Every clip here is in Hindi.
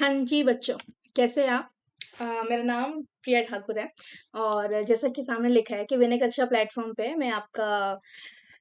हाँ जी बच्चों, कैसे हैं आप? मेरा नाम प्रिया ठाकुर है और जैसा कि सामने लिखा है कि विनय कक्षा प्लेटफॉर्म पे मैं आपका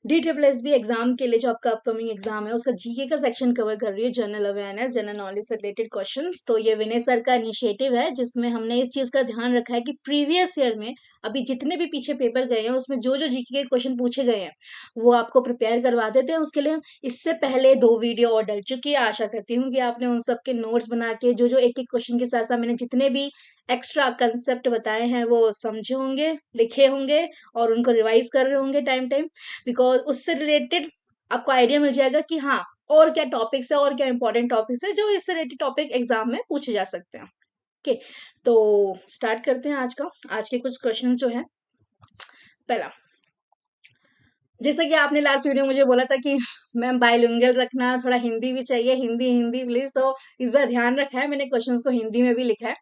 DSSB एग्जाम के लिए जो आपका अपकमिंग एग्जाम है उसका जीके का सेक्शन कवर कर रही है। जनरल अवेयरनेस, जनरल नॉलेज से रिलेटेड क्वेश्चंस। तो ये विनय सर का इनिशिएटिव है जिसमें हमने इस चीज़ का ध्यान रखा है कि प्रीवियस ईयर में अभी जितने भी पीछे पेपर गए हैं उसमें जो जो जीके के क्वेश्चन पूछे गए हैं वो आपको प्रिपेयर करवा देते हैं। उसके लिए हम इससे पहले 2 वीडियो और डल चुकी है। आशा करती हूँ कि आपने उन सब के नोट्स बना के जो जो एक एक क्वेश्चन के साथ साथ मैंने जितने भी एक्स्ट्रा कंसेप्ट बताए हैं वो समझे होंगे, लिखे होंगे और उनको रिवाइज कर रहे होंगे टाइम टाइम। बिकॉज उससे रिलेटेड आपको आइडिया मिल जाएगा कि हाँ और क्या टॉपिक्स है और क्या इंपॉर्टेंट टॉपिक्स है जो इससे रिलेटेड टॉपिक एग्जाम में पूछे जा सकते हैं। ओके, तो स्टार्ट करते हैं आज के कुछ क्वेश्चन जो है। पहला, जैसा कि आपने लास्ट वीडियो में मुझे बोला था कि मैम बाइलिंगुअल रखना, थोड़ा हिंदी भी चाहिए, हिंदी हिंदी प्लीज। तो इस बार ध्यान रखा है मैंने, क्वेश्चंस को हिंदी में भी लिखा है।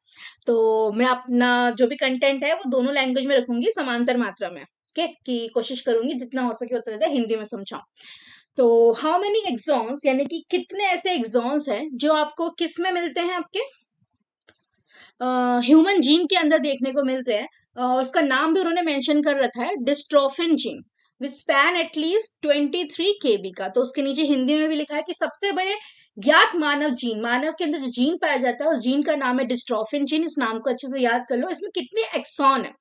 तो मैं अपना जो भी कंटेंट है वो दोनों लैंग्वेज में रखूंगी समांतर मात्रा में। ओके, कि कोशिश करूंगी जितना हो सके उतना ज्यादा हिंदी में समझाऊं। तो हाउ मेनी एग्जॉन्स यानी कि कितने ऐसे एग्जॉन्स हैं जो आपको किस में मिलते हैं, आपके ह्यूमन जीन के अंदर देखने को मिल रहे हैं। उसका नाम भी उन्होंने मेंशन कर रखा है, डिस्ट्रोफिन जीन विच स्पैन एटलीस्ट 23 kb का। तो उसके नीचे हिंदी में भी लिखा है कि सबसे बड़े ज्ञात मानव जीन, मानव के अंदर जो जीन पाया जाता है उस जीन का नाम है डिस्ट्रोफिन जीन। इस नाम को अच्छे से याद कर लो। इसमें कितने एक्सॉन है,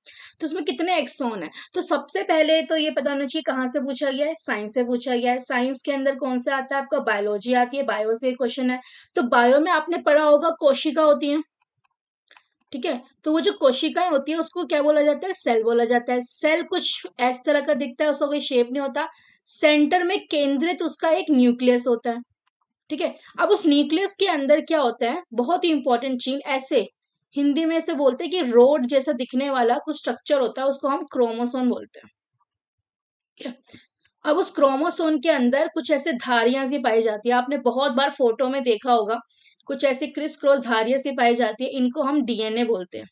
तो इसमें कितने एक्सॉन है, तो सबसे पहले तो ये पता होना चाहिए कहाँ से पूछा गया है, साइंस से पूछा गया है। साइंस के अंदर कौन सा आता है आपका, बायोलॉजी आती है, बायो से क्वेश्चन है। तो बायो में आपने पढ़ा होगा कोशिका होती है, ठीक है। तो वो जो कोशिकाएं होती है उसको क्या बोला जाता है, सेल बोला जाता है। सेल कुछ इस तरह का दिखता है, उसका कोई शेप नहीं होता। सेंटर में केंद्रित उसका एक न्यूक्लियस होता है, ठीक है। अब उस न्यूक्लियस के अंदर क्या होता है, बहुत ही इंपॉर्टेंट चीज, ऐसे हिंदी में ऐसे बोलते हैं कि रोड जैसा दिखने वाला कुछ स्ट्रक्चर होता है, उसको हम क्रोमोसोम बोलते हैं, ठीक है। अब उस क्रोमोसोम के अंदर कुछ ऐसे धारियां सी पाई जाती है, आपने बहुत बार फोटो में देखा होगा, कुछ ऐसी क्रिस क्रॉस धारियां सी पाई जाती है, इनको हम डीएनए बोलते हैं।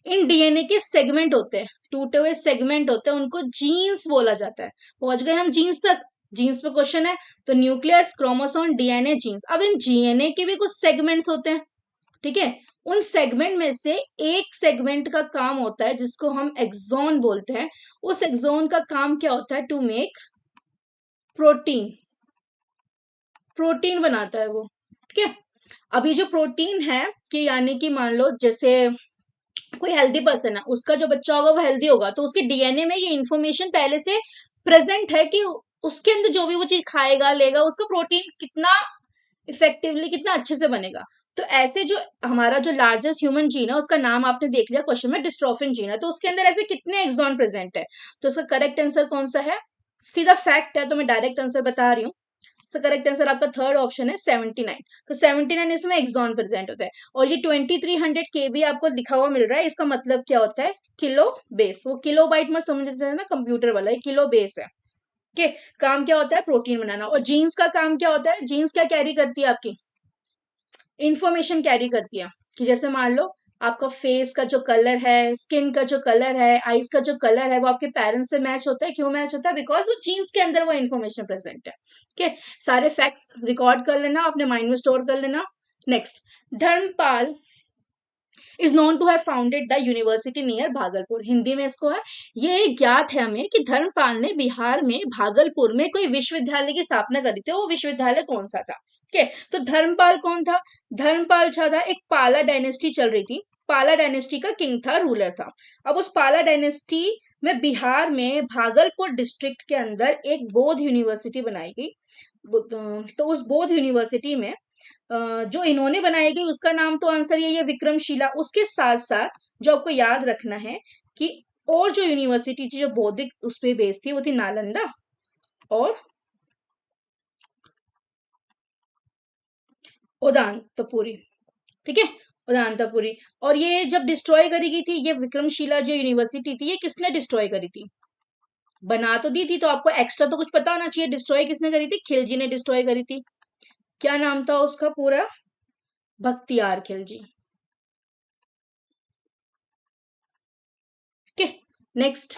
इन डीएनए के सेगमेंट होते हैं, टूटे हुए सेगमेंट होते हैं, उनको जीन्स बोला जाता है। पहुंच गए हम जीन्स तक, जीन्स पे क्वेश्चन है। तो न्यूक्लियस, क्रोमोसोम, डीएनए, जीन्स। अब इन डीएनए के भी कुछ सेगमेंट्स होते हैं, ठीक है। उन सेगमेंट में से एक सेगमेंट का काम होता है जिसको हम एक्सॉन बोलते हैं। उस एक्सॉन का काम क्या होता है, टू मेक प्रोटीन, प्रोटीन बनाता है वो, ठीक है। अभी जो प्रोटीन है कि यानी कि मान लो जैसे कोई हेल्दी पर्सन है, उसका जो बच्चा होगा वो हेल्दी होगा, तो उसके डीएनए में ये इन्फॉर्मेशन पहले से प्रेजेंट है कि उसके अंदर जो भी वो चीज खाएगा लेगा उसका प्रोटीन कितना इफेक्टिवली, कितना अच्छे से बनेगा। तो ऐसे जो हमारा जो लार्जेस्ट ह्यूमन जीन है उसका नाम आपने देख लिया क्वेश्चन में, डिस्ट्रोफिन जीन है। तो उसके अंदर ऐसे कितने एक्सॉन प्रेजेंट है, तो उसका करेक्ट आंसर कौन सा है, सीधा फैक्ट है तो मैं डायरेक्ट आंसर बता रही हूँ। सो करेक्ट आंसर आपका थर्ड ऑप्शन है 79। तो 79 इसमें एक्सॉन प्रेजेंट होता है। और ये 2300 kb आपको लिखा हुआ मिल रहा है, इसका मतलब क्या होता है, किलो बेस। वो किलो बाइट में समझते हैं ना कंप्यूटर वाला, ये किलो बेस है, ठीक है। काम क्या होता है, प्रोटीन बनाना। और जीन्स का काम क्या होता है, जीन्स क्या कैरी करती है, आपकी इंफॉर्मेशन कैरी करती है। कि जैसे मान लो आपका फेस का जो कलर है, स्किन का जो कलर है, आईज का जो कलर है वो आपके पेरेंट्स से मैच होता है। क्यों मैच होता है, बिकॉज वो जीन्स के अंदर वो इन्फॉर्मेशन प्रेजेंट है, ठीक है। सारे फैक्ट्स रिकॉर्ड कर लेना, अपने माइंड में स्टोर कर लेना। Next, Dharmapal is known to have founded the university near Bhagalpur. Hindi में इसको है, ये ज्ञात है हमें कि धर्मपाल ने बिहार में भागलपुर में कोई विश्वविद्यालय की स्थापना करी थी। वो विश्वविद्यालय कौन सा था, ठीक है। तो धर्मपाल कौन था, धर्मपाल अच्छा था, एक पाला डायनेस्टी चल रही थी, पाला डायनेस्टी का किंग था, रूलर था। अब उस पाला डायनेस्टी में बिहार में भागलपुर डिस्ट्रिक्ट के अंदर एक बौद्ध यूनिवर्सिटी बनाई गई। तो उस बौद्ध यूनिवर्सिटी में जो इन्होंने बनाई गई उसका नाम तो आंसर यही है, विक्रमशिला। उसके साथ साथ जो आपको याद रखना है कि और जो यूनिवर्सिटी थी जो बौद्धिक उस पे बेस्ड थी वो थी नालंदा और उदांतपुरी, ठीक है, उदांतपुरी। और ये जब डिस्ट्रॉय करी गई थी, ये विक्रमशिला जो यूनिवर्सिटी थी ये किसने डिस्ट्रॉय करी थी, बना तो दी थी, तो आपको एक्स्ट्रा तो कुछ पता होना चाहिए, डिस्ट्रॉय किसने करी थी, खिलजी ने डिस्ट्रॉय करी थी। क्या नाम था उसका पूरा, बख्तियार खिलजी, ठीक है। Next,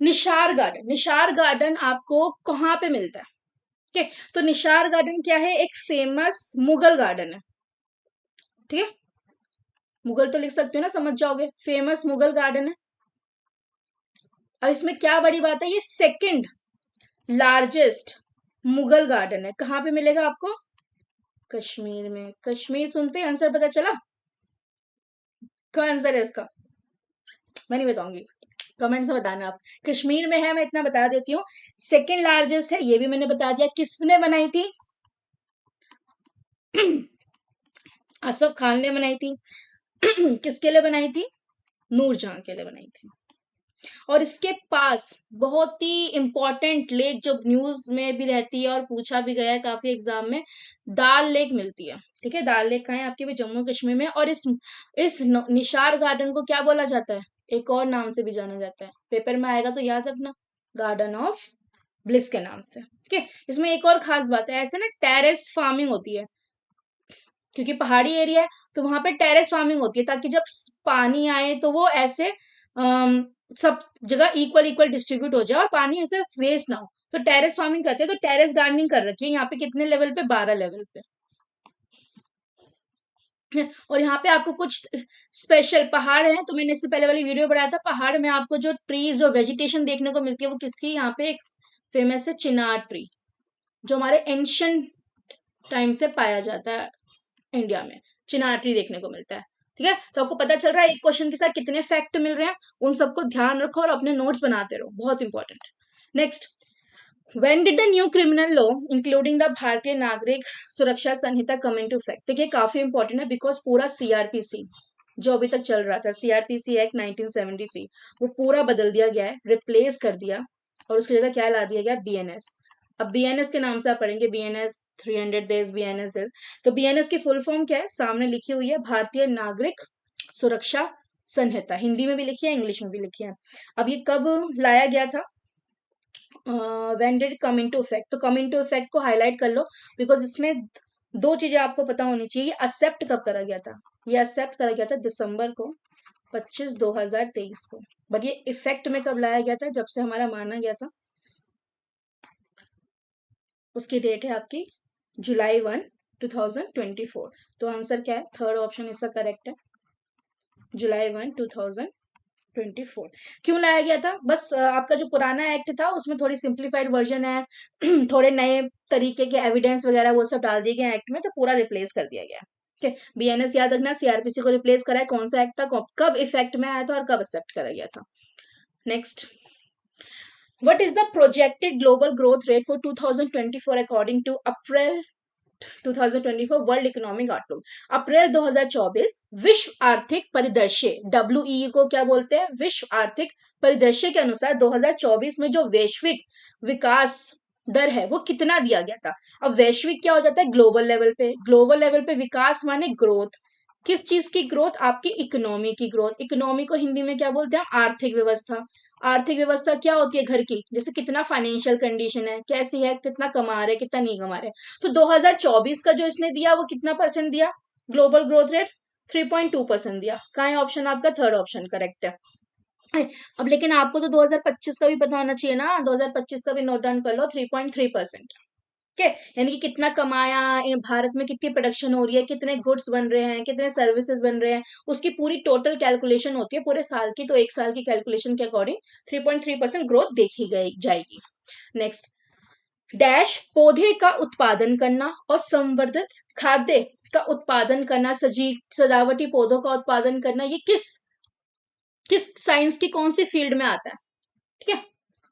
Nishat garden. Nishat garden आपको कहाँ पे मिलता है, ठीक है। तो निशार गार्डन क्या है, एक फेमस मुगल गार्डन है, ठीक है, मुगल तो लिख सकते हो ना, समझ जाओगे, फेमस मुगल गार्डन है। अब इसमें क्या बड़ी बात है, ये सेकंड लार्जेस्ट मुगल गार्डन है। कहाँ पे मिलेगा आपको? कश्मीर में। कश्मीर सुनते ही आंसर पता चला? क्या आंसर है इसका? मैं नहीं बताऊंगी, कमेंट से बताना आप। कश्मीर में है, मैं इतना बता देती हूँ। सेकंड लार्जेस्ट है, ये भी मैंने बता दिया। किसने बनाई थी? असफ खान ने बनाई थी। किसके लिए बनाई थी? नूरजहां के लिए बनाई थी। और इसके पास बहुत ही इंपॉर्टेंट लेक जो न्यूज में भी रहती है और पूछा भी गया है काफी एग्जाम में, दाल लेक मिलती है। ठीक है, दाल लेक कहाँ है? आपके भी जम्मू कश्मीर में। और इस निशार गार्डन को क्या बोला जाता है? एक और नाम से भी जाना जाता है, पेपर में आएगा तो याद रखना, गार्डन ऑफ ब्लिस के नाम से। ठीक है, इसमें एक और खास बात है, ऐसे ना टेरेस फार्मिंग होती है, क्योंकि पहाड़ी एरिया है तो वहां पे टेरेस फार्मिंग होती है, ताकि जब पानी आए तो वो ऐसे सब जगह इक्वल इक्वल डिस्ट्रीब्यूट हो जाए और पानी ऐसे वेस्ट ना हो। तो टेरेस फार्मिंग करते हैं, तो टेरेस गार्डनिंग कर रखी है यहाँ पे। कितने लेवल पे? 12 लेवल पे। और यहाँ पे आपको कुछ स्पेशल पहाड़ हैं, तो मैंने इससे पहले वाली वीडियो बनाया था, पहाड़ में आपको जो ट्रीज जो वेजिटेशन देखने को मिलती है वो किसकी? यहाँ पे एक फेमस है चिनार ट्री, जो हमारे एंशंट टाइम से पाया जाता है इंडिया में। चिनार ट्री देखने को मिलता है। ठीक है, तो आपको पता चल रहा है एक क्वेश्चन के साथ कितने फैक्ट मिल रहे हैं, उन सबको ध्यान रखो और अपने नोट्स बनाते रहो, बहुत इंपॉर्टेंट है। Next, when did the new criminal law including the भारतीय नागरिक सुरक्षा संहिता कम इनटू इफेक्ट? देखिए काफी इंपॉर्टेंट है, बिकॉज पूरा सीआरपीसी जो अभी तक चल रहा था, सीआरपीसी एक्ट 1973, वो पूरा बदल दिया गया है, रिप्लेस कर दिया, और उसकी जगह क्या ला दिया गया? बीएनएस। अब बीएनएस के नाम से आप पढ़ेंगे, बीएनएस 300 डेज, बीएनएस दिस। तो बीएनएस की फुल फॉर्म क्या है? सामने लिखी हुई है, भारतीय नागरिक सुरक्षा संहिता। हिंदी में भी लिखी है, इंग्लिश में भी लिखी है। अब ये कब लाया गया था? When did come into effect? तो कम इनटू इफेक्ट को हाईलाइट कर लो, बिकॉज इसमें दो चीजें आपको पता होनी चाहिए। एक्सेप्ट कब करा गया था? ये एक्सेप्ट करा गया था दिसंबर को 25 2023 को। बट ये इफेक्ट में कब लाया गया था? जब से हमारा माना गया था, उसकी डेट है आपकी जुलाई 2024। तो आंसर क्या है? थर्ड ऑप्शन इसका करेक्ट है, जुलाई 1 2024। क्यों लाया गया था? बस आपका जो पुराना एक्ट था उसमें थोड़ी सिंप्लीफाइड वर्जन है, थोड़े नए तरीके के एविडेंस वगैरह वो सब डाल दिए गए एक्ट में, तो पूरा रिप्लेस कर दिया गया। ठीक है, बीएनएस याद रखना, सीआरपीसी को रिप्लेस करा है। कौन सा एक्ट था, कब इफेक्ट में आया था और कब एक्सेप्ट करा गया था? Next, what is the projected global growth rate for 2024 according to April 2024 world economic outlook? April 2024 विश्व आर्थिक परिदृश्य, डब्ल्यूई को क्या बोलते हैं? विश्व आर्थिक परिदृश्य के अनुसार 2024 में जो वैश्विक विकास दर है वो कितना दिया गया था? अब वैश्विक क्या हो जाता है? ग्लोबल लेवल पे। ग्लोबल लेवल पे विकास माने ग्रोथ। किस चीज की ग्रोथ? आपकी इकोनॉमी की ग्रोथ। इकोनॉमी को हिंदी में क्या बोलते हैं? आर्थिक व्यवस्था। आर्थिक व्यवस्था क्या होती है? घर की, जैसे कितना फाइनेंशियल कंडीशन है, कैसी है, कितना कमा रहे, कितना नहीं कमा रहे। तो 2024 का जो इसने दिया वो कितना परसेंट दिया? ग्लोबल ग्रोथ रेट 3.2% दिया। कहाँ है ऑप्शन आपका? थर्ड ऑप्शन करेक्ट है। अब लेकिन आपको तो 2025 का भी पता होना चाहिए ना, 2025 का भी नोट डाउन कर लो, 3.3%। ठीक है, यानी कि कितना कमाया, भारत में कितनी प्रोडक्शन हो रही है, कितने गुड्स बन रहे हैं, कितने सर्विसेज बन रहे हैं, उसकी पूरी टोटल कैलकुलेशन होती है पूरे साल की। तो एक साल की कैलकुलेशन के अकॉर्डिंग 3.3% ग्रोथ देखी गई जाएगी। नेक्स्ट, डैश पौधे का उत्पादन करना और संवर्धित खाद्य का उत्पादन करना, सजावटी पौधों का उत्पादन करना, ये किस किस साइंस की कौन सी फील्ड में आता है? ठीक है,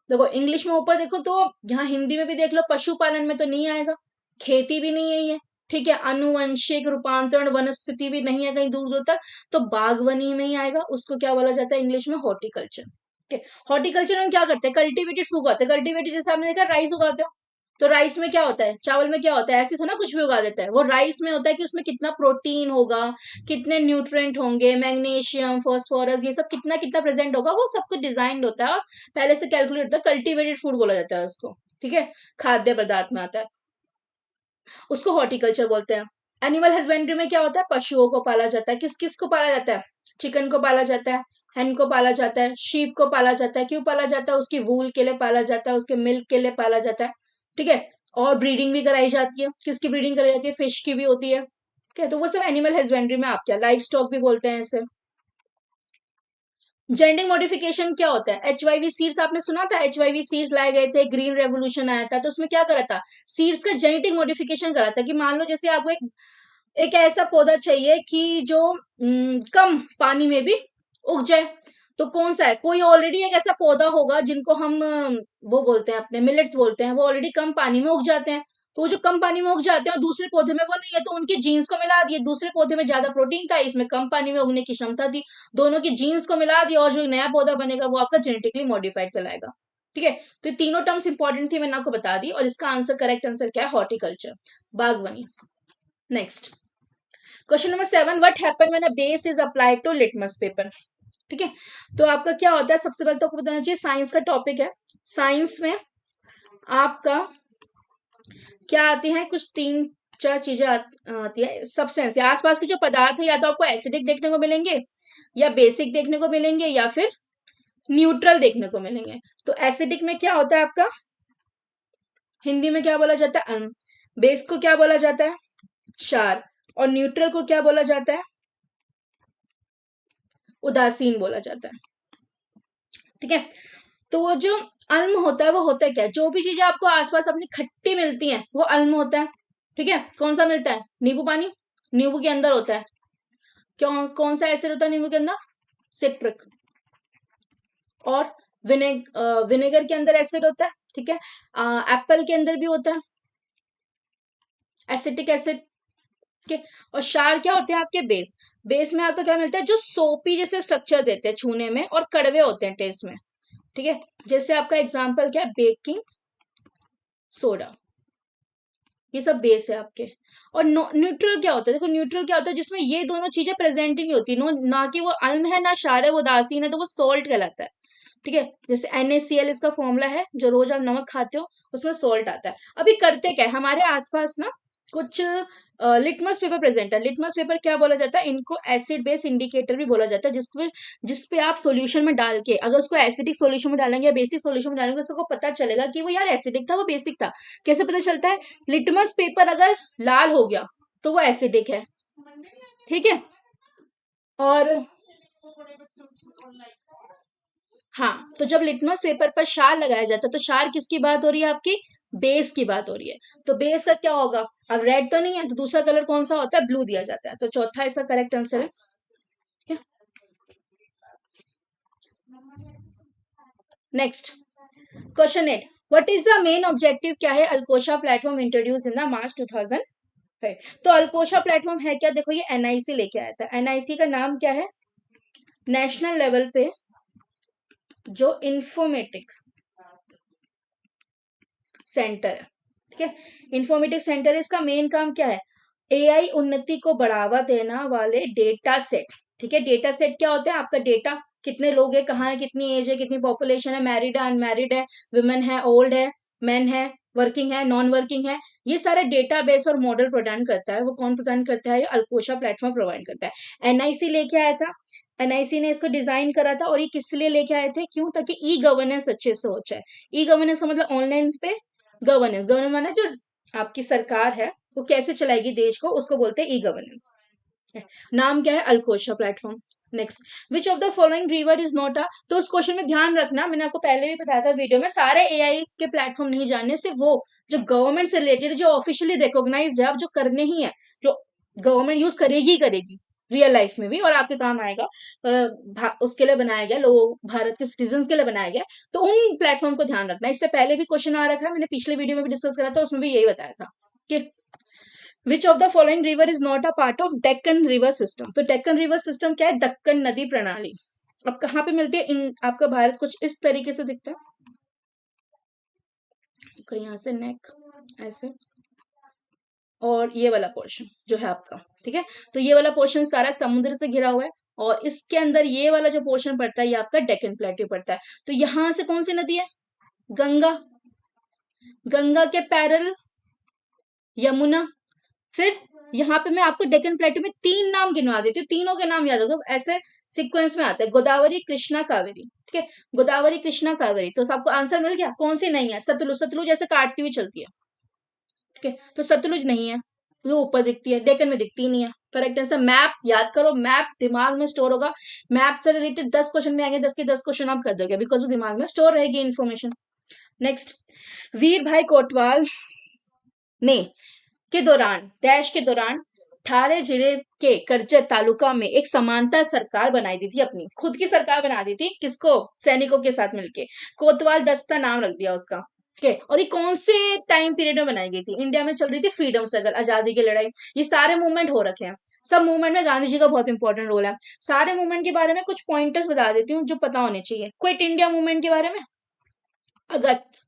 देखो इंग्लिश में ऊपर देखो, तो यहाँ हिंदी में भी देख लो, पशुपालन में तो नहीं आएगा, खेती भी नहीं है ये। ठीक है, अनुवंशिक रूपांतरण वनस्पति भी नहीं है कहीं दूर दूर तक, तो बागवानी में ही आएगा। उसको क्या बोला जाता है इंग्लिश में? हॉर्टिकल्चर। ठीक है, हॉर्टिकल्चर में क्या करते हैं? कल्टीवेटेड फूड उगाते हैं। कल्टीवेटेड जैसे आपने देखा राइस उगाते हो, तो राइस में क्या होता है? चावल में क्या होता है? ऐसे थोड़ा कुछ भी उगा देता है। वो राइस में होता है कि उसमें कितना प्रोटीन होगा, कितने न्यूट्रिएंट होंगे, मैग्नीशियम, फास्फोरस, ये सब कितना कितना प्रेजेंट होगा, वो सब कुछ डिजाइंड होता है और पहले से कैलकुलेट होता है। कल्टीवेटेड फूड बोला जाता है उसको। ठीक है, खाद्य पदार्थ में आता है, उसको हॉर्टिकल्चर बोलते हैं। एनिमल हस्बेंड्री में क्या होता है? पशुओं को पाला जाता है। किस किस को पाला जाता है? चिकन को पाला जाता है, हेन को पाला जाता है, शीप को पाला जाता है। क्यों पाला जाता है? उसकी वूल के लिए पाला जाता है, उसके मिल्क के लिए पाला जाता है। ठीक है, और ब्रीडिंग भी कराई जाती है। किसकी ब्रीडिंग कराई जाती है? फिश की भी होती है। ठीक है, तो वो सब एनिमल हस्बेंड्री में आप क्या लाइफ स्टॉक भी बोलते हैं इसे। जेनेटिक मॉडिफिकेशन क्या होता है, HYV सीड्स आपने सुना था, HYV सीड्स लाए गए थे, ग्रीन रेवोल्यूशन आया था, तो उसमें क्या करा था, सीड्स का जेनेटिक मॉडिफिकेशन करा था कि मान लो जैसे आपको एक ऐसा पौधा चाहिए कि जो कम पानी में भी उग जाए, तो कौन सा है, कोई ऑलरेडी एक ऐसा पौधा होगा जिनको हम वो बोलते हैं अपने मिलेट्स बोलते हैं, वो ऑलरेडी कम पानी में उग जाते हैं, तो वो जो कम पानी में उग जाते हैं और दूसरे पौधे में वो नहीं है, तो उनके जीन्स को मिला दिए, दूसरे पौधे में ज्यादा प्रोटीन था, इसमें कम पानी में उगने की क्षमता थी, दोनों की जीन्स को मिला दिया और जो नया पौधा बनेगा वो आपका जेनेटिकली मॉडिफाइड कहलाएगा। ठीक है, तो ये तीनों टर्म्स इंपॉर्टेंट थी, मैंने आपको बता दी, और इसका आंसर करेक्ट आंसर क्या है, हॉर्टिकल्चर, बागवानी। Next question number 7, what happen when a base is applied to litmus paper. ठीक है, तो आपका क्या होता है, सबसे पहले तो आपको बताना चाहिए साइंस का टॉपिक है, साइंस में आपका क्या आती है, कुछ 3-4 चीजें आती है, सब्सटेंस या आसपास के जो पदार्थ है, या तो आपको एसिडिक देखने को मिलेंगे, या बेसिक देखने को मिलेंगे, या फिर न्यूट्रल देखने को मिलेंगे। तो एसिडिक में क्या होता है आपका, हिंदी में क्या बोला जाता है, बेस को क्या बोला जाता है, क्षार, और न्यूट्रल को क्या बोला जाता है, उदासीन बोला जाता है। ठीक है, तो वो जो अल्म होता है वो होता है क्या, जो भी चीजें आपको आसपास अपनी खट्टी मिलती हैं वो अल्म होता है। ठीक है, कौन सा मिलता है, नींबू पानी, नींबू के अंदर होता है, क्यों, कौन सा एसिड होता है नींबू के अंदर, सिट्रिक, और विनेगर के अंदर एसिड होता है। ठीक है, एप्पल के अंदर भी होता है एसिटिक एसिड। ठीक है, और क्षार क्या होते हैं आपके, बेस, बेस में आपका क्या मिलता है, जो सोपी जैसे स्ट्रक्चर देते हैं छूने में और कड़वे होते हैं टेस्ट में। ठीक है, जैसे आपका एग्जांपल क्या है, बेकिंग सोडा, ये सब बेस है आपके। और न्यूट्रल क्या होता है, देखो न्यूट्रल क्या होता है, जिसमें ये दोनों चीजें प्रेजेंट ही नहीं होती, नो, ना कि वो अल्म है ना क्षार है, वो उदासीन है, तो वो सोल्ट कहलाता है। ठीक है, जैसे NaCl इसका फॉर्मूला है, जो रोज आप नमक खाते हो उसमें सोल्ट आता है। अभी करते क्या है, हमारे आसपास ना कुछ लिटमस पेपर प्रेजेंट है, लिटमस पेपर क्या बोला जाता है, इनको एसिड बेस इंडिकेटर भी बोला जाता है, जिसपे आप सॉल्यूशन में डाल के, अगर उसको एसिडिक सॉल्यूशन में डालेंगे या बेसिक सॉल्यूशन में डालेंगे, उसको पता चलेगा कि वो यार एसिडिक था, वो बेसिक था। कैसे पता चलता है, लिटमस पेपर अगर लाल हो गया तो वो एसिडिक है। ठीक है, और हाँ, तो जब लिटमस पेपर पर क्षार लगाया जाता है, तो क्षार किसकी बात हो रही है आपकी, बेस की बात हो रही है। तो बेस का क्या होगा, अब रेड तो नहीं है, तो दूसरा कलर कौन सा होता है, ब्लू दिया जाता है, तो चौथा इसका करेक्ट आंसर है। ठीक है, next question 8, what is the main objective, क्या है अल्कोशा प्लेटफॉर्म इंट्रोड्यूस इन द मार्च 2000 है। तो अल्कोशा प्लेटफॉर्म है क्या, देखो ये NIC लेके आया था, NIC का नाम क्या है, नेशनल लेवल पे जो इंफॉर्मेटिक सेंटर है। ठीक है, इंफॉर्मेटिक सेंटर, इसका मेन काम क्या है, AI उन्नति को बढ़ावा देना वाले डेटा सेट। ठीक है, डेटा सेट क्या होता है, आपका डेटा, कितने लोग हैं, कहाँ है, कितनी एज है, कितनी पॉपुलेशन है, मैरिड है, अनमैरिड है, वुमेन है, ओल्ड है, मैन है, वर्किंग है, नॉन वर्किंग है, ये सारा डेटाबेस और मॉडल प्रदान करता है, वो कौन प्रदान करता है, ये अल्कोशा प्लेटफॉर्म प्रोवाइड करता है। NIC लेके आया था, NIC ने इसको डिजाइन करा था, और ये किस लिए लेके आए थे, क्यों, ताकि ई गवर्नेंस अच्छे से हो जाए। ई गवर्नेंस का मतलब ऑनलाइन पे गवर्नेंस, गवर्नेंस माना जो आपकी सरकार है वो कैसे चलाएगी देश को, उसको बोलते हैं ई गवर्नेंस। नाम क्या है, अल्कोशा platform. Next, which of the following river is not a, तो उस क्वेश्चन में ध्यान रखना, मैंने आपको पहले भी बताया था वीडियो में, सारे AI के प्लेटफॉर्म नहीं जानने, सिर्फ वो जो गवर्नमेंट से रिलेटेड, जो ऑफिशियली रिकॉग्नाइज्ड है, जो करने ही है, जो गवर्नमेंट यूज करेगी करेगी रियल लाइफ में भी, और आपके काम आएगा, उसके लिए बनाया गया, लोग भारत के सिटीजन के लिए बनाया गया, तो उन प्लेटफॉर्म को ध्यान रखना। इससे पहले भी क्वेश्चन आ रखा है, मैंने पिछले वीडियो में भी डिस्कस करा था, उसमें भी यही बताया था कि विच of the following river is not a part of Deccan river system. तो डेक्कन रिवर सिस्टम क्या है, दक्कन नदी प्रणाली। अब कहाँ पे मिलती है, आपका भारत कुछ इस तरीके से दिखता है, यहाँ से नेक ऐसे, और ये वाला पोर्शन जो है आपका, ठीक है, तो ये वाला पोर्शन सारा समुद्र से घिरा हुआ है, और इसके अंदर ये वाला जो पोर्शन पड़ता है ये आपका डेक्कन प्लेट्यू पड़ता है। तो यहां से कौन सी नदी है, गंगा, गंगा के पैरेलल यमुना, फिर यहाँ पे मैं आपको डेक्कन प्लेट्यू में 3 नाम गिनवा देती हूँ, तीनों के नाम याद रखो, ऐसे सीक्वेंस में आता है, गोदावरी, कृष्णा, कावेरी। ठीक है, गोदावरी, कृष्णा, कावेरी, तो आपको आंसर मिल गया, कौन सी नहीं है, सतलुज, सतलुज ऐसे काटती हुई चलती है। ठीक है, तो सतलुज नहीं है। जो ऊपर दिखती है, डेक्कन में दिखती नहीं है। Correct answer map. याद करो, मैप दिमाग में स्टोर होगा। मैप से रिलेटेड 10 क्वेश्चन में आएंगे, 10 के 10 क्वेश्चन आप कर दोगे बिकॉज दिमाग में स्टोर रहेगी इन्फॉर्मेशन। नेक्स्ट, वीर भाई कोटवाल ने के दौरान डैश के दौरान ठाणे जिले के करजत तालुका में एक समांतर सरकार बनाई दी थी, अपनी खुद की सरकार बना दी थी, किसको? सैनिकों के साथ मिलके। कोतवाल दस्ता नाम रख दिया उसका। के और ये कौन से टाइम पीरियड में बनाई गई थी? इंडिया में चल रही थी फ्रीडम स्ट्रगल, आजादी की लड़ाई। ये सारे मूवमेंट हो रखे हैं। सब मूवमेंट में गांधी जी का बहुत इंपॉर्टेंट रोल है। सारे मूवमेंट के बारे में कुछ पॉइंटर्स बता देती हूँ जो पता होने चाहिए। क्विट इंडिया मूवमेंट के बारे में, अगस्त,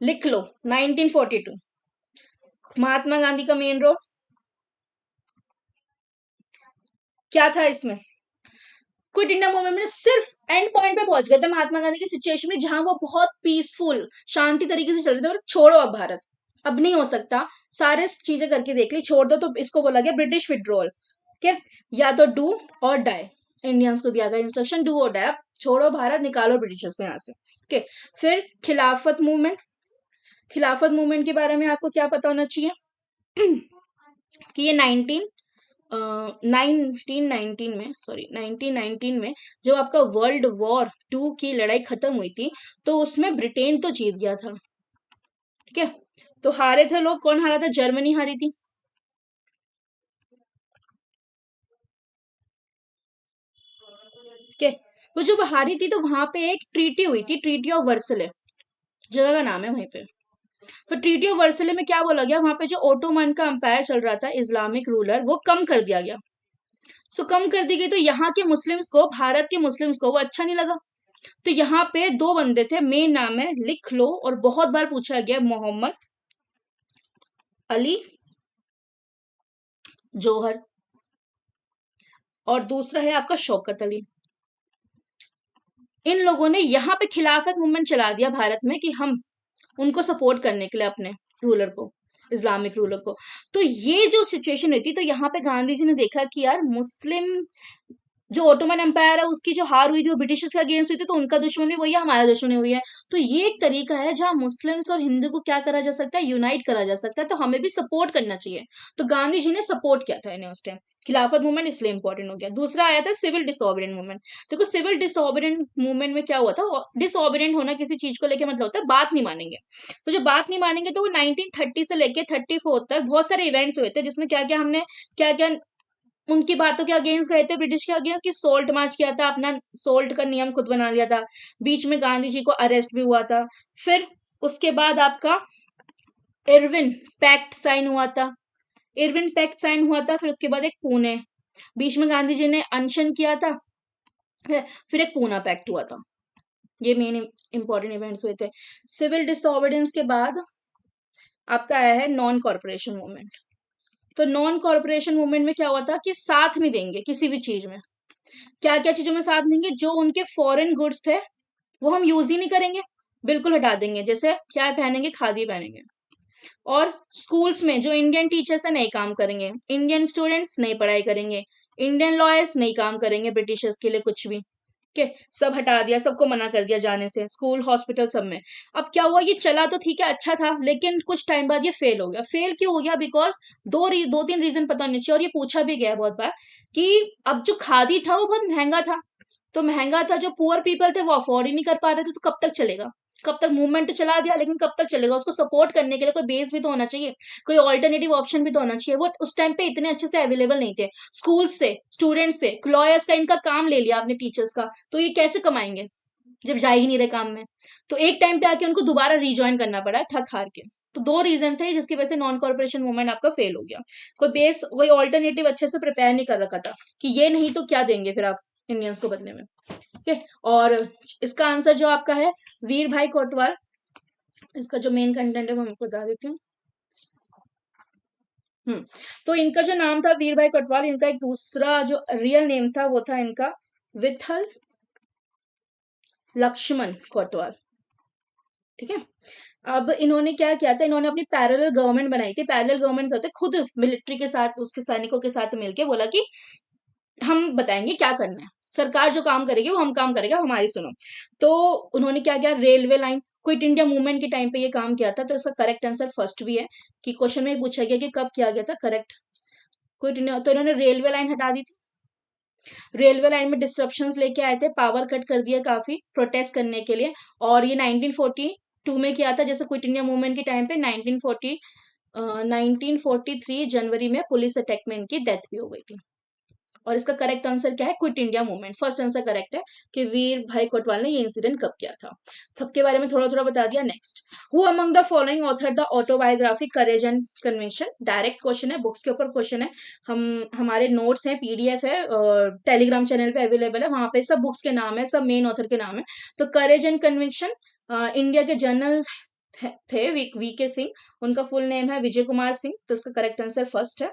लिख लो, 1942। महात्मा गांधी का मेन रोल क्या था इसमें? क्विट इंडिया मूवमेंट में सिर्फ एंड पॉइंट पे पहुंच गए थे महात्मा गांधी की सिचुएशन में, जहां वो बहुत पीसफुल शांति तरीके से चल रहे थे, मतलब छोड़ो अब भारत, अब नहीं हो सकता, सारे चीजें करके देख ली, छोड़ दो। तो इसको बोला गया ब्रिटिश विड्रॉल। ठीक है, या तो डू और डाई, इंडियंस को दिया गया इंस्ट्रक्शन, डू और डाई, अब छोड़ो भारत, निकालो ब्रिटिशर्स को यहाँ से। ओके, फिर खिलाफत मूवमेंट। खिलाफत मूवमेंट के बारे में आपको क्या पता होना चाहिए कि ये 1919 में जब आपका वर्ल्ड वॉर 2 की लड़ाई खत्म हुई थी, तो उसमें ब्रिटेन तो जीत गया था। ठीक है, तो हारे थे लोग, कौन हारा था? जर्मनी हारी थी। ठीक है, तो जब हारी थी तो वहां पे एक ट्रीटी हुई थी, ट्रीटी ऑफ वर्सले, जगह का नाम है वहीं पे। तो ट्रीटी ऑफ वर्सले में क्या बोला गया? वहां पे जो ओटोमन का अंपायर चल रहा था, इस्लामिक रूलर, वो कम कर दिया गया। सो कम कर दी गई, तो यहाँ के मुस्लिम्स को, भारत के मुस्लिम्स को वो अच्छा नहीं लगा। तो यहाँ पे दो बंदे थे, मेन नाम है, लिख लो, और बहुत बार पूछा गया, मोहम्मद अली जौहर, और दूसरा है आपका शौकत अली। इन लोगों ने यहाँ पे खिलाफत मूवमेंट चला दिया भारत में कि हम उनको सपोर्ट करने के लिए, अपने रूलर को, इस्लामिक रूलर को। तो ये जो सिचुएशन हुई थी, तो यहाँ पे गांधी जी ने देखा कि यार मुस्लिम जो ओटोमन एम्पायर है उसकी जो हार हुई थी वो ब्रिटिशर्स के अगेंस्ट हुई थी, तो उनका दुश्मन भी वही है, हमारा दुश्मन भी वही है। तो ये एक तरीका है जहां मुस्लिम्स और हिंदू को क्या करा जा सकता है? यूनाइट करा जा सकता है, तो हमें भी सपोर्ट करना चाहिए। तो गांधी जी ने सपोर्ट किया था इन्हें उस टाइम। खिलाफत मूवमेंट इसलिए इंपॉर्टेंट हो गया। दूसरा आया था सिविल डिसऑबीडिएंट मूवमेंट। देखो, सिविल डिसऑबीडिएंट मूवमेंट में क्या हुआ था? डिसऑबीडिएंट होना किसी चीज को लेकर मतलब होता है बात नहीं मानेंगे। तो जब बात नहीं मानेंगे, तो वो 1930 से लेके 34 तक बहुत सारे इवेंट्स हुए थे, जिसमें क्या क्या हमने, क्या क्या उनकी बातों के अगेंस्ट गए थे, ब्रिटिश के अगेंस्ट, कि सोल्ट मार्च किया था, अपना सोल्ट का नियम खुद बना लिया था। बीच में गांधी जी को अरेस्ट भी हुआ था। फिर उसके बाद आपका इरविन पैक्ट साइन हुआ था। इरविन पैक्ट साइन हुआ था, फिर उसके बाद एक पुणे, बीच में गांधी जी ने अनशन किया था, फिर एक पूना पैक्ट हुआ था। ये मेन इंपॉर्टेंट इवेंट्स हुए थे। सिविल डिसऑबीडियंस के बाद आपका आया है नॉन कॉर्पोरेशन मूवमेंट। तो नॉन कॉर्पोरेशन मूवमेंट में क्या हुआ था कि साथ नहीं देंगे किसी भी चीज में। क्या क्या चीजों में साथ देंगे? जो उनके फॉरेन गुड्स थे वो हम यूज ही नहीं करेंगे, बिल्कुल हटा देंगे। जैसे क्या पहनेंगे? खादी पहनेंगे। और स्कूल्स में जो इंडियन टीचर्स है नहीं काम करेंगे, इंडियन स्टूडेंट्स नहीं पढ़ाई करेंगे, इंडियन लॉयर्स नहीं काम करेंगे ब्रिटिशर्स के लिए कुछ भी। के सब हटा दिया, सबको मना कर दिया जाने से, स्कूल हॉस्पिटल सब में। अब क्या हुआ? ये चला तो ठीक है, अच्छा था, लेकिन कुछ टाइम बाद ये फेल हो गया। फेल क्यों हो गया? बिकॉज दो तीन रीजन पता नहीं चाहिए, और ये पूछा भी गया बहुत बार कि अब जो खादी था वो बहुत महंगा था, तो महंगा था, जो पुअर पीपल थे वो अफोर्ड ही नहीं कर पा रहे थे, तो कब तक चलेगा? कब तक? मूवमेंट तो चला दिया, लेकिन कब तक चलेगा? उसको सपोर्ट करने के लिए कोई बेस भी तो होना चाहिए, कोई ऑल्टरनेटिव ऑप्शन भी तो होना चाहिए। वो उस टाइम पे इतने अच्छे से अवेलेबल नहीं थे। स्कूल से, स्टूडेंट से, लॉयर्स का इनका काम ले लिया आपने, टीचर्स का, तो ये कैसे कमाएंगे जब जा ही नहीं रहे काम में? तो एक टाइम पे आके उनको दोबारा रिज्वाइन करना पड़ा, थक हार के। तो दो रीजन थे जिसकी वजह से नॉन कॉर्पोरेशन मूवमेंट आपका फेल हो गया। कोई बेस, वही ऑल्टरनेटिव अच्छे से प्रिपेयर नहीं कर रखा था कि ये नहीं तो क्या देंगे फिर आप इंडियंस को बदले में। ठीक है, और इसका आंसर जो आपका है वीर भाई कोटवाल, इसका जो मेन कंटेंट है वो मैं आपको बता देती हूँ। तो इनका जो नाम था वीर भाई कोटवाल, इनका एक दूसरा जो रियल नेम था वो था इनका विठल लक्ष्मण कोटवाल। ठीक है, अब इन्होंने क्या किया था? इन्होंने अपनी पैरेलल गवर्नमेंट बनाई थी। पैरेलल गवर्नमेंट करते खुद मिलिट्री के साथ, उसके सैनिकों के साथ मिलके बोला कि हम बताएंगे क्या करना है, सरकार जो काम करेगी वो हम काम करेगा, हमारी सुनो। तो उन्होंने क्या किया? Railway line quit India movement के टाइम पे ये काम किया था, तो इसका करेक्ट आंसर फर्स्ट भी है कि क्वेश्चन में पूछा गया कि कब किया गया था। Correct, quit India. तो इन्होंने रेलवे लाइन हटा दी थी, रेलवे लाइन में डिस्ट्रप्शंस लेके आए थे, पावर कट कर दिया काफी प्रोटेस्ट करने के लिए, और ये 1942 में किया था। जैसे क्विट इंडिया मूवमेंट के टाइम पे 1943 जनवरी में पुलिस अटैक में इनकी डेथ भी हो गई थी। और इसका करेक्ट आंसर क्या है? Quit India movement. First answer correct है कि वीर भाई कोटवाल ने ये इंसिडेंट कब किया था। सबके बारे में थोड़ा थोड़ा बता दिया। Next, who among the following author the autobiography courage and conviction? Direct question है, बुक्स के ऊपर क्वेश्चन है। हमारे नोट्स हैं, पीडीएफ है, टेलीग्राम चैनल पे अवेलेबल है, वहां पे सब बुक्स के नाम है, सब मेन ऑथर के नाम है। तो करेज एंड कन्विक्शन इंडिया के जनरल थे वीके सिंह, उनका फुल नेम है विजय कुमार सिंह, तो इसका करेक्ट आंसर फर्स्ट है।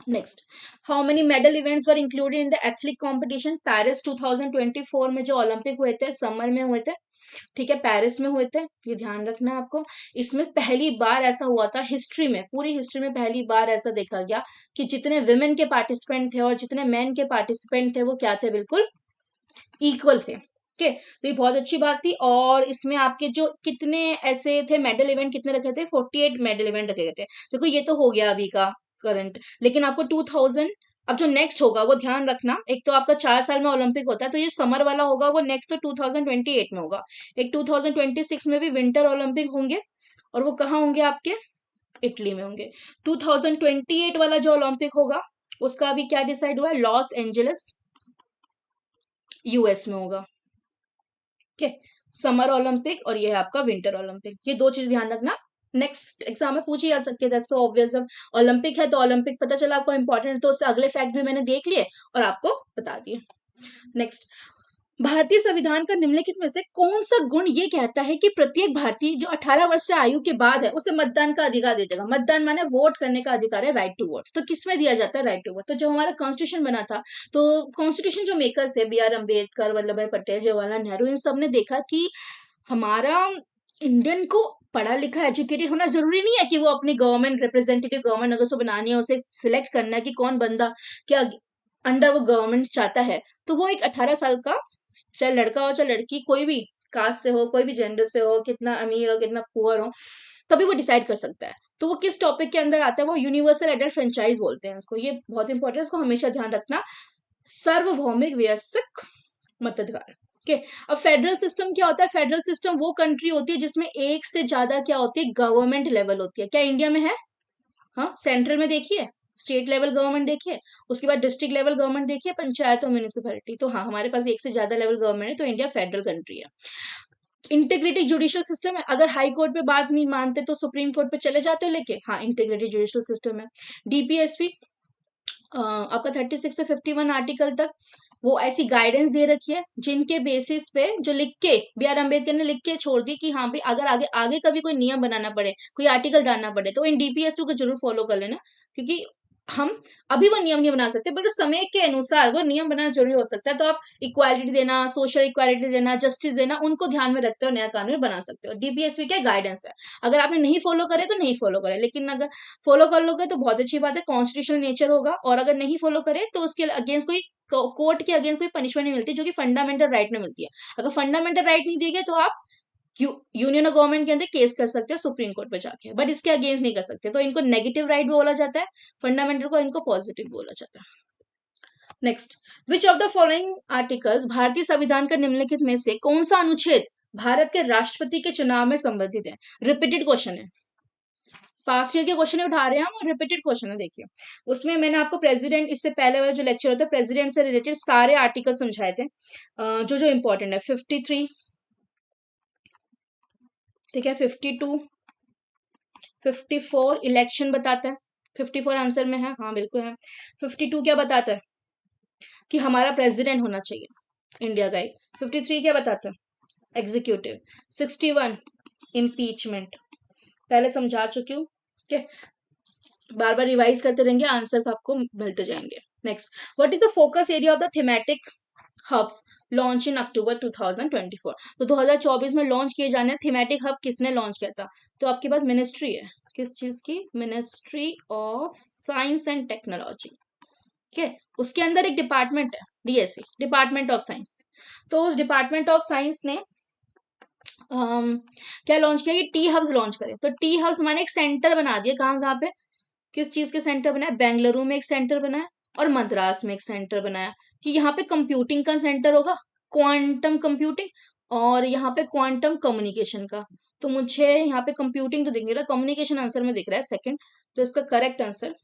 Next, how many medal events were included in the athletic competition? Paris 2024 में जो ओलंपिक हुए थे, समर में हुए थे, ठीक है, पेरिस में हुए थे, ये ध्यान रखना है आपको। इसमें पहली बार ऐसा हुआ था हिस्ट्री में, पूरी हिस्ट्री में पहली बार ऐसा देखा गया कि जितने विमेन के पार्टिसिपेंट थे और जितने मेन के पार्टिसिपेंट थे वो क्या थे? बिल्कुल इक्वल थे। ओके, तो ये बहुत अच्छी बात थी। और इसमें आपके जो कितने ऐसे थे मेडल इवेंट, कितने रखे थे? 48 मेडल इवेंट रखे गए थे। देखो ये तो हो गया अभी का करंट, लेकिन आपको 2000, अब जो नेक्स्ट होगा वो ध्यान रखना। एक तो आपका 4 साल में ओलंपिक होता है, तो ये समर वाला होगा, वो नेक्स्ट तो 2028 में होगा। एक 2026 में भी विंटर ओलंपिक होंगे, और वो कहाँ होंगे? आपके इटली में होंगे। 2028 वाला जो ओलंपिक होगा उसका अभी क्या डिसाइड हुआ है? लॉस एंजलिस यूएस में होगा। ठीक है, समर ओलंपिक और ये है आपका विंटर ओलंपिक, ये दो चीज ध्यान रखना। नेक्स्ट एग्जाम में पूछी जा सकती है, दैट्स सो ऑब्वियस। जब ओलंपिक है तो ओलंपिक पता चला आपको इंपॉर्टेंट, तो उससे अगले फैक्ट भी मैंने देख लिए और आपको बता दिए। नेक्स्ट, भारतीय संविधान का निम्नलिखित में से कौन सा गुण ये कहता है कि प्रत्येक भारतीय जो 18 वर्ष से आयु के बाद है उसे मतदान का अधिकार दिया जाएगा? मतदान माने वोट करने का अधिकार है, राइट टू वोट। तो किसमें दिया जाता है राइट टू वोट? तो जो हमारा कॉन्स्टिट्यूशन बना था, तो कॉन्स्टिट्यूशन जो मेकर्स है, बी आर अम्बेडकर, वल्लभ भाई पटेल, जवाहरलाल नेहरू, इन सब ने देखा कि हमारा इंडियन को पढ़ा लिखा एजुकेटेड होना जरूरी नहीं है कि वो अपनी गवर्नमेंट रिप्रेजेंटेटिव, गवर्नमेंट अगर उसको बनानी है, उसे सिलेक्ट करना है कि कौन बंदा क्या अंडर वो गवर्नमेंट चाहता है। तो वो एक 18 साल का, चाहे लड़का हो चाहे लड़की, कोई भी कास्ट से हो, कोई भी जेंडर से हो, कितना अमीर हो कितना पुअर हो, तभी वो डिसाइड कर सकता है। तो वो किस टॉपिक के अंदर आता है? वो यूनिवर्सल एडल्ट फ्रेंचाइज बोलते हैं उसको। ये बहुत इंपॉर्टेंट है, उसको हमेशा ध्यान रखना। सार्वभौमिक वयस्क मताधिकार। ओके, अब फेडरल सिस्टम क्या होता है? फेडरल सिस्टम वो कंट्री होती है जिसमें एक से ज्यादा क्या होती है? गवर्नमेंट लेवल होती है। क्या इंडिया में है? हाँ, सेंट्रल में देखिए, स्टेट लेवल गवर्नमेंट देखिए, उसके बाद डिस्ट्रिक्ट लेवल गवर्नमेंट देखिए, पंचायत और म्यूनिसिपैलिटी। तो हाँ, हमारे पास एक से ज्यादा लेवल गवर्नमेंट है, तो इंडिया फेडरल कंट्री है। इंटीग्रेटेड जुडिशियल सिस्टम है, अगर हाई कोर्ट पे बात नहीं मानते तो सुप्रीम कोर्ट पे चले जाते हो लेके। हाँ, इंटीग्रेटेड जुडिशियल सिस्टम है। डीपीएसपी आपका 36 से 51 आर्टिकल तक वो ऐसी गाइडेंस दे रखी है जिनके बेसिस पे, जो लिख के बी आर अम्बेडकर ने लिख के छोड़ दी कि हाँ भाई अगर आगे आगे कभी कोई नियम बनाना पड़े, कोई आर्टिकल डालना पड़े, तो इन डीपीएसयू को जरूर फॉलो कर लेना। क्योंकि हम अभी वो नियम नहीं बना सकते, बट समय के अनुसार वो नियम बनाना जरूरी हो सकता है। तो आप इक्वालिटी देना, सोशल इक्वालिटी देना, जस्टिस देना, उनको ध्यान में रखते हो नया कानून बना सकते हो। डीपीएसपी क्या गाइडेंस है, अगर आपने नहीं फॉलो करे तो नहीं फॉलो करे, लेकिन अगर फॉलो कर लोगे तो बहुत अच्छी बात है, कॉन्स्टिट्यूशनल नेचर होगा। और अगर नहीं फॉलो करे तो उसके अगेंस्ट कोई, कोर्ट के अगेंस्ट कोई पनिशमेंट नहीं मिलती, जो कि फंडामेंटल राइट में मिलती है। अगर फंडामेंटल राइट नहीं देंगे तो आप यूनियन और गवर्नमेंट के अंदर केस कर सकते हैं सुप्रीम कोर्ट पे जाके, बट इसके अगेंस्ट नहीं कर सकते। तो इनको नेगेटिव राइट बोला जाता है, फंडामेंटल को इनको पॉजिटिव बोला जाता है। Next, which of the following articles, भारतीय संविधान का निम्नलिखित में से कौन सा अनुच्छेद भारत के राष्ट्रपति के चुनाव में संबंधित है? रिपीटेड क्वेश्चन है, पास्ट ईयर के क्वेश्चन उठा रहे हैं हम, और रिपीटेड क्वेश्चन है। देखिए, उसमें मैंने आपको प्रेसिडेंट, इससे पहले वाला जो लेक्चर होता है प्रेसिडेंट से रिलेटेड सारे आर्टिकल समझाए थे, जो जो इंपॉर्टेंट है। 53, ठीक है, 52, 54 इलेक्शन बताता है, 54 आंसर में है, हाँ बिल्कुल है। 52 क्या बताता है? कि हमारा प्रेसिडेंट होना चाहिए इंडिया का एक। 53 क्या बताता है? एग्जीक्यूटिव। 61 इम्पीचमेंट, पहले समझा चुकी हूँ, ठीक है, बार बार रिवाइज करते रहेंगे, आंसर्स आपको मिलते जाएंगे। Next, what is the focus area of the thematic hubs launch in October 2024? तो 2024 में लॉन्च किए जाने थीमेटिक हब किसने लॉन्च किया था? तो आपके पास मिनिस्ट्री है, किस चीज की? Ministry of science and technology. ठीक है, उसके अंदर एक डिपार्टमेंट है, डीएससी, डिपार्टमेंट ऑफ साइंस। तो उस डिपार्टमेंट ऑफ साइंस ने क्या लॉन्च किया, ये टी हब्स लॉन्च करे। तो टी हब्स मैंने एक सेंटर बना दिया, कहाँ कहाँ पे, किस चीज के सेंटर बनाया, बेंगलुरु में एक सेंटर बनाया और मद्रास में एक सेंटर बनाया कि यहाँ पे कंप्यूटिंग का सेंटर होगा, क्वांटम कंप्यूटिंग, और यहाँ पे क्वांटम कम्युनिकेशन का। तो मुझे यहाँ पे कंप्यूटिंग तो दिख नहीं रहा, कम्युनिकेशन आंसर में दिख रहा है सेकंड, तो इसका करेक्ट आंसर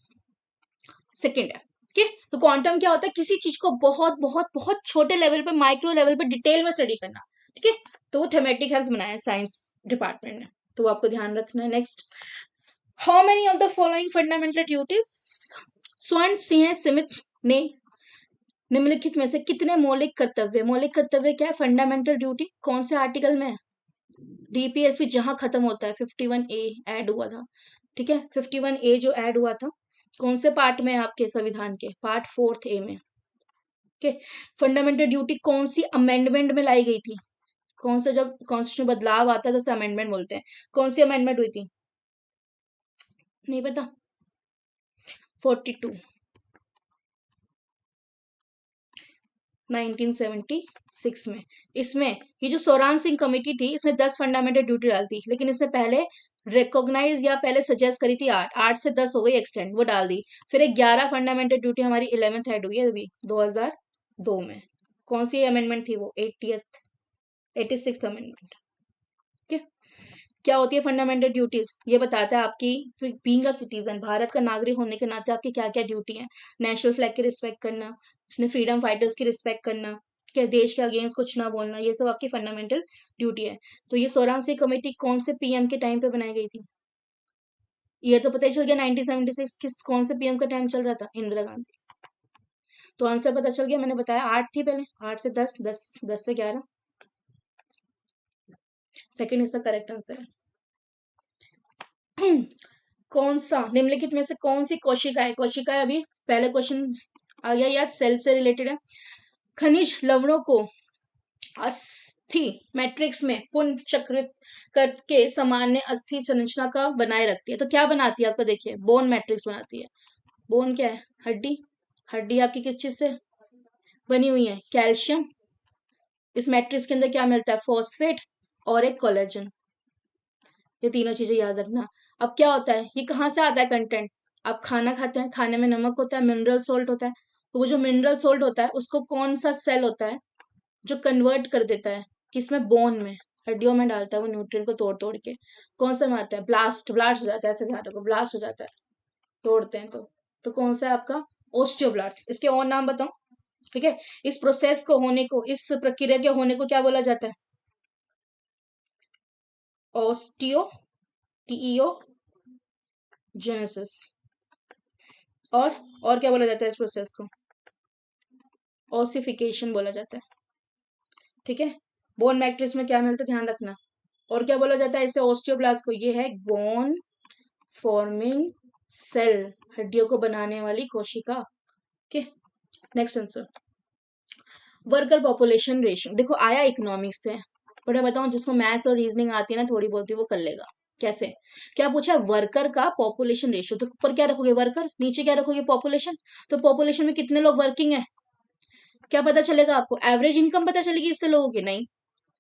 सेकंड है। ठीक है, तो क्वांटम क्या होता है, किसी चीज को बहुत बहुत बहुत छोटे लेवल पे, माइक्रो लेवल पे डिटेल में स्टडी करना। ठीक है, तो वो थेमेटिक हेल्थ बनाया है साइंस डिपार्टमेंट ने, तो आपको ध्यान रखना है। Next, how many of the following fundamental duties, स्वर्ण सिंह स्मिथ ने निम्नलिखित में से कितने मौलिक कर्तव्य, मौलिक कर्तव्य क्या है, फंडामेंटल ड्यूटी कौन से आर्टिकल में है, डीपीएसपी जहां खत्म होता है 51A ऐड हुआ था। ठीक है, 51A जो ऐड हुआ था कौन से पार्ट में है आपके संविधान के, पार्ट 4A में। ठीक है, फंडामेंटल ड्यूटी कौन सी अमेंडमेंट में लाई गई थी, कौन सा, जब कॉन्स्टिट्यूशन बदलाव आता है तो उसे अमेंडमेंट बोलते हैं, कौन सी अमेंडमेंट हुई थी, नहीं पता, 42 1976 में। इसमें ये जो सोरान सिंह कमेटी थी, इसने 10 फंडामेंटल ड्यूटी डाली थी, लेकिन इसने पहले रिकॉग्नाइज या पहले सजेस्ट करी थी 8, 8 से 10 हो गई एक्सटेंड, वो डाल दी। फिर एक 11 फंडामेंटल ड्यूटी हमारी 11th ऐड हुई है अभी 2002 में। कौन सी अमेंडमेंट थी वो, 86th अमेंडमेंट। ठीक है, क्या होती है फंडामेंटल ड्यूटीज, ये बताता है आपकी बीइंग अ सिटीजन, भारत का नागरिक होने के नाते आपकी क्या क्या ड्यूटी है, नेशनल फ्लैग की रिस्पेक्ट करना, अपने फ्रीडम फाइटर्स की रिस्पेक्ट करना, क्या देश के अगेंस्ट कुछ ना बोलना, ये सब आपकी फंडामेंटल ड्यूटी है। तो ये सोरांसी कमेटी कौन से पीएम के टाइम पे बनाई गई थी, ईयर तो पता ही चल गया 1976, किस कौन से पीएम का टाइम चल रहा था, इंदिरा गांधी। तो आंसर पता चल गया, मैंने बताया 8 थी पहले, 8 से 10, 10 से 11, सेकेंड इसका करेक्ट आंसर है। कौन सा निम्नलिखित में से कौन सी कोशिका है, कोशिका है अभी पहले क्वेश्चन आ गया याद, सेल से रिलेटेड है। खनिज लवणों को अस्थि मैट्रिक्स में पुनर्चक्रित करके सामान्य अस्थि संरचना का बनाए रखती है। तो क्या बनाती है आपको, देखिए बोन मैट्रिक्स बनाती है। बोन क्या है, हड्डी, हड्डी आपकी किस चीज से बनी हुई है, कैल्शियम। इस मैट्रिक्स के अंदर क्या मिलता है, फॉस्फेट और एक कोलेजन, ये तीनों चीजें याद रखना। अब क्या होता है, ये कहाँ से आता है कंटेंट, आप खाना खाते हैं, खाने में नमक होता है, मिनरल सोल्ट होता है, तो वो जो मिनरल सोल्ट होता है उसको कौन सा सेल होता है जो कन्वर्ट कर देता है, किसमें, बोन में, हड्डियों में डालता है वो न्यूट्रिएंट को तोड़ तोड़ के, कौन सा मारता है, ब्लास्ट, ब्लास्ट हो जाता है, ऐसे ध्यान रखो, ब्लास्ट हो जाता है, तोड़ते हैं तो कौन सा है आपका, ओस्टियोब्लास्ट। इसके और नाम बताओ। ठीक है, इस प्रोसेस को होने को, इस प्रक्रिया के होने को क्या बोला जाता है, ऑस्टियो, टीईओ जेनेसिस। और क्या बोला जाता है इस प्रोसेस को, ओसिफिकेशन बोला जाता है। ठीक है, बोन मैट्रिक्स में क्या मिलता है ध्यान रखना। और क्या बोला जाता है इसे, ओस्टियोब्लास्ट को, ये है बोन फॉर्मिंग सेल, हड्डियों को बनाने वाली कोशिका। Okay, next answer, worker population ratio, देखो आया इकोनॉमिक्स से, पर मैं बताऊं जिसको मैथ्स और रीजनिंग आती है ना थोड़ी बहुत ही, वो कर लेगा। कैसे, क्या पूछा है, वर्कर का पॉपुलेशन रेशियो, तो ऊपर क्या रखोगे वर्कर, नीचे क्या रखोगे पॉपुलेशन, तो पॉपुलेशन में कितने लोग वर्किंग है, क्या पता चलेगा आपको, एवरेज इनकम पता चलेगी इससे लोगों की, नहीं,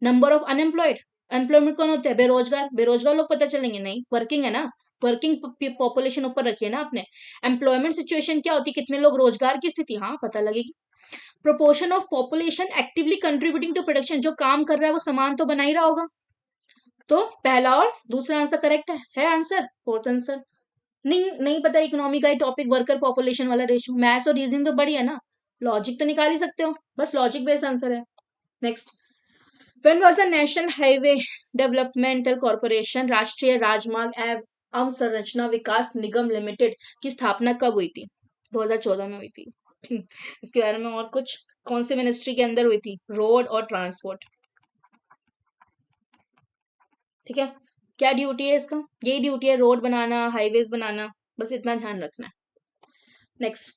नंबर ऑफ अनएम्प्लॉयड, अनएम्प्लॉयमेंट कौन होते हैं, बेरोजगार, बेरोजगार लोग पता चलेंगे, नहीं, वर्किंग है ना, वर्किंग पॉपुलेशन ऊपर रखिए ना आपने। एम्प्लॉयमेंट सिचुएशन क्या होती है, कितने लोग रोजगार की स्थिति, हाँ पता लगेगी। Proportion of population actively contributing to production, जो काम कर रहा है वो सामान तो बना ही रहा होगा, तो पहला और दूसरा आंसर करेक्ट है आंसर, फोर्थ आंसर। नहीं पता इकोनॉमी का टॉपिक, वर्कर पॉपुलेशन वाला रेशियो, मैथ्स और रीजनिंग तो बढ़िया है ना, लॉजिक तो निकाल ही सकते हो, बस लॉजिक बेस्ड आंसर है। Next, when was the national highway developmental corporation, राष्ट्रीय राजमार्ग एवं अवसंरचना विकास निगम लिमिटेड की स्थापना कब हुई थी, 2014 में हुई थी। इसके बारे में और कुछ, कौन से मिनिस्ट्री के अंदर हुई थी, रोड और ट्रांसपोर्ट। ठीक है, क्या ड्यूटी है इसका, यही ड्यूटी है, रोड बनाना, हाईवेज बनाना, बस इतना ध्यान रखना है। Next,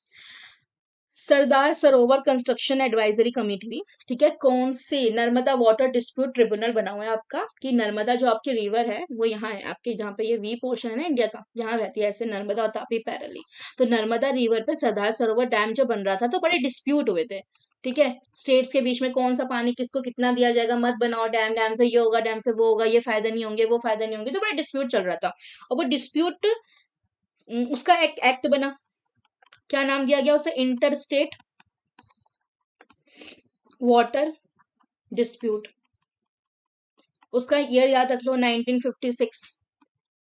Sardar Sarovar construction advisory committee थी। ठीक है, कौन से, नर्मदा वाटर डिस्प्यूट ट्रिब्यूनल बना हुआ है आपका, कि नर्मदा जो आपकी रिवर है वो यहाँ है आपके, जहाँ पे ये वी पोर्शन है ना इंडिया का, यहाँ बहती है ऐसे नर्मदा और तापी पैरेलली। तो नर्मदा रिवर पे सरदार सरोवर डैम जो बन रहा था तो बड़े डिस्प्यूट हुए थे, ठीक है, स्टेट्स के बीच में कौन सा पानी किसको कितना दिया जाएगा, मत बनाओ डैम, डैम से ये होगा, डैम से वो होगा, ये फायदा नहीं होंगे, वो फायदा नहीं होंगे, तो बड़ा डिस्प्यूट चल रहा था। और वो डिस्प्यूट, उसका एक एक्ट बना, क्या नाम दिया गया उसे, इंटर स्टेट वाटर डिस्प्यूट। उसका ईयर याद रख लो 1956।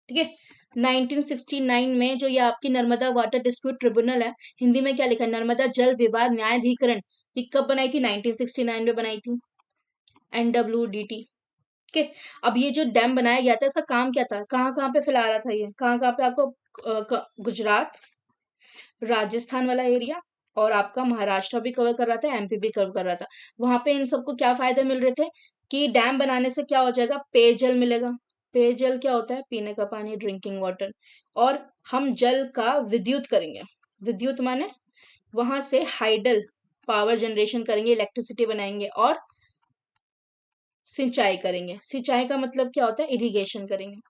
ठीक है, 1969 में जो ये आपकी नर्मदा वाटर डिस्प्यूट ट्रिब्यूनल है, हिंदी में क्या लिखा है, नर्मदा जल विवाद न्यायाधिकरण, ये कब बनाई थी, 1969 में बनाई थी, NWDT। ठीक है, अब ये जो डैम बनाया गया था, इसका काम क्या था, कहाँ कहाँ पे फैला रहा था, ये कहाँ कहाँ पे आपको, गुजरात, राजस्थान वाला एरिया, और आपका महाराष्ट्र भी कवर कर रहा था, MP भी कवर कर रहा था। वहां पे इन सबको क्या फायदे मिल रहे थे कि डैम बनाने से क्या हो जाएगा, पेयजल मिलेगा। पेयजल क्या होता है, पीने का पानी, ड्रिंकिंग वाटर। और हम जल का विद्युत करेंगे, विद्युत माने वहां से हाइडल पावर जनरेशन करेंगे, इलेक्ट्रिसिटी बनाएंगे, और सिंचाई करेंगे। सिंचाई का मतलब क्या होता है, इरिगेशन करेंगे।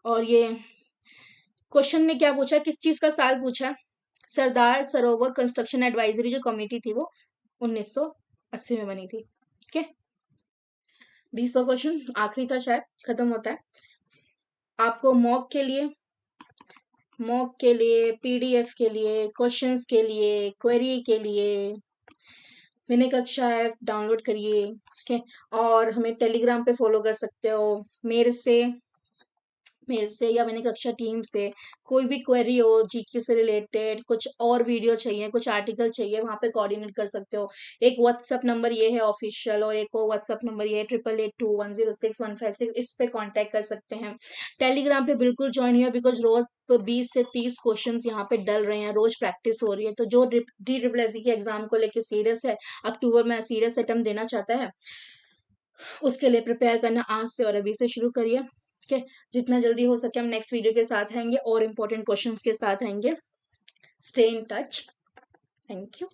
और ये क्वेश्चन में क्या पूछा, किस चीज का साल पूछा, सरदार सरोवर कंस्ट्रक्शन एडवाइजरी जो कमेटी थी वो 1980 में बनी थी। ठीक है, 20 क्वेश्चन आखिरी था, शायद खत्म होता है। आपको मॉक के लिए, PDF के लिए, क्वेश्चंस के लिए, क्वेरी के लिए विनय कक्षा ऐप डाउनलोड करिए। ठीक है, और हमें टेलीग्राम पे फॉलो कर सकते हो। मेरे से या मैंने कक्षा टीम से कोई भी क्वेरी हो, GK से रिलेटेड, कुछ और वीडियो चाहिए, कुछ आर्टिकल चाहिए, वहां पे कोऑर्डिनेट कर सकते हो। एक व्हाट्सएप नंबर ये है ऑफिशियल, और एक और व्हाट्सएप नंबर ये है 8881061556, इस पे कांटेक्ट कर सकते हैं। टेलीग्राम पे बिल्कुल ज्वाइन हुआ, बिकॉज रोज 20 से 30 क्वेश्चन यहाँ पे डल रहे हैं, रोज प्रैक्टिस हो रही है। तो जो DSSC के एग्जाम को लेके सीरियस है, अक्टूबर में सीरियस अटेम्प्ट देना चाहता है, उसके लिए प्रिपेयर करना आज से और अभी से शुरू करिए। ठीक है, जितना जल्दी हो सके हम नेक्स्ट वीडियो के साथ आएंगे और इम्पोर्टेंट क्वेश्चंस के साथ आएंगे। Stay in touch. Thank you.